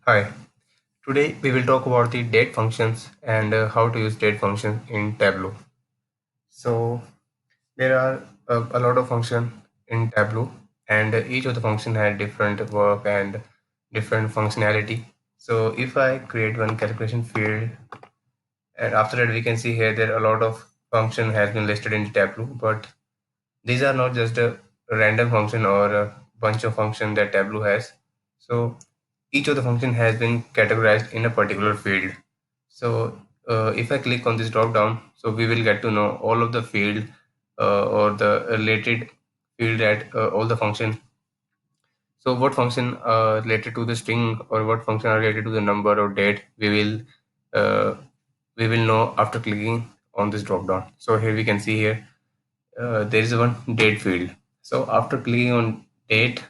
Hi, today we will talk about the date functions and how to use date functions in Tableau. So there are a lot of functions in Tableau and each of the function had different work and different functionality. So if I create one calculation field and after that we can see here there are a lot of function has been listed in Tableau, but these are not just a random function or a bunch of function that Tableau has. So each of the function has been categorized in a particular field. So if I click on this drop down, so we will get to know all of the field or the related field at all the function. So what function are related to the string or what function are related to the number or date, uh, we will know after clicking on this drop down. So here we can see here there is one date field. So after clicking on date,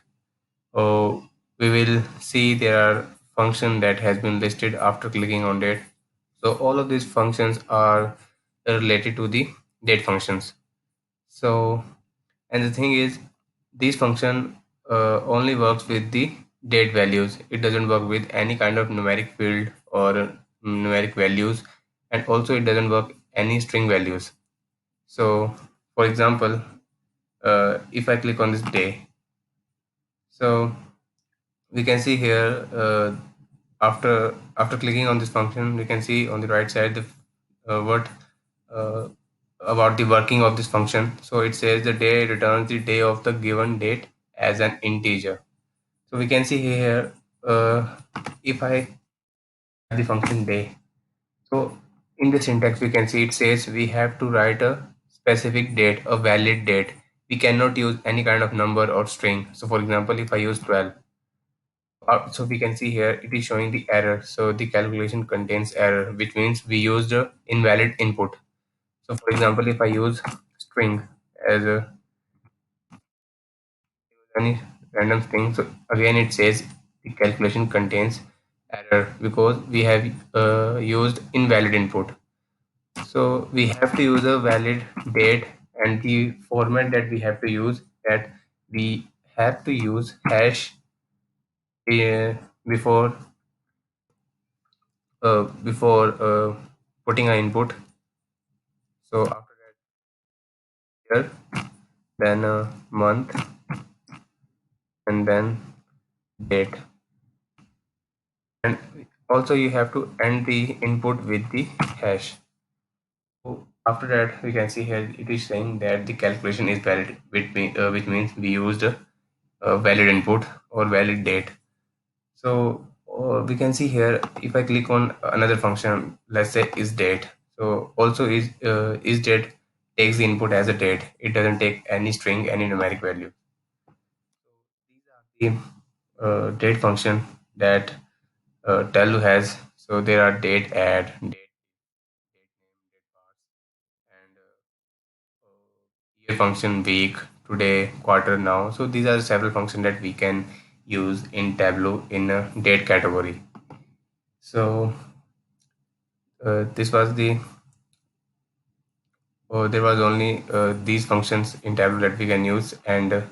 uh, we will see there are function that has been listed after clicking on date. So all of these functions are related to the date functions. So and the thing is, these function only works with the date values. It doesn't work with any kind of numeric field or numeric values, and also it doesn't work any string values. So, for example, if I click on this day, so we can see here after clicking on this function, we can see on the right side the what uh, about the working of this function. So it says the day returns the day of the given date as an integer. So we can see here if I have the function day. So in the syntax we can see it says we have to write a specific date, a valid date. We cannot use any kind of number or string. So for example, if I use 12, so we can see here it is showing the error. So the calculation contains error, which means we used a invalid input. So for example, if I use string as a any random string, so again it says the calculation contains error because we have used invalid input. So we have to use a valid date, and the format that we have to use, that we have to use hash uh, before putting an input. So after that year, then a month, and then date, and also you have to end the input with the hash. So after that we can see here it is saying that the calculation is valid, which means we used a valid input or valid date. So we can see here if I click on another function, let's say is date. So also is date takes the input as a date. It doesn't take any string, any numeric value. These are the date function that Tableau has. So there are date add, date name, date pass, and year function, week, today, quarter, now. So these are several functions that we can use in Tableau in a date category. So this was the there was only these functions in Tableau that we can use, and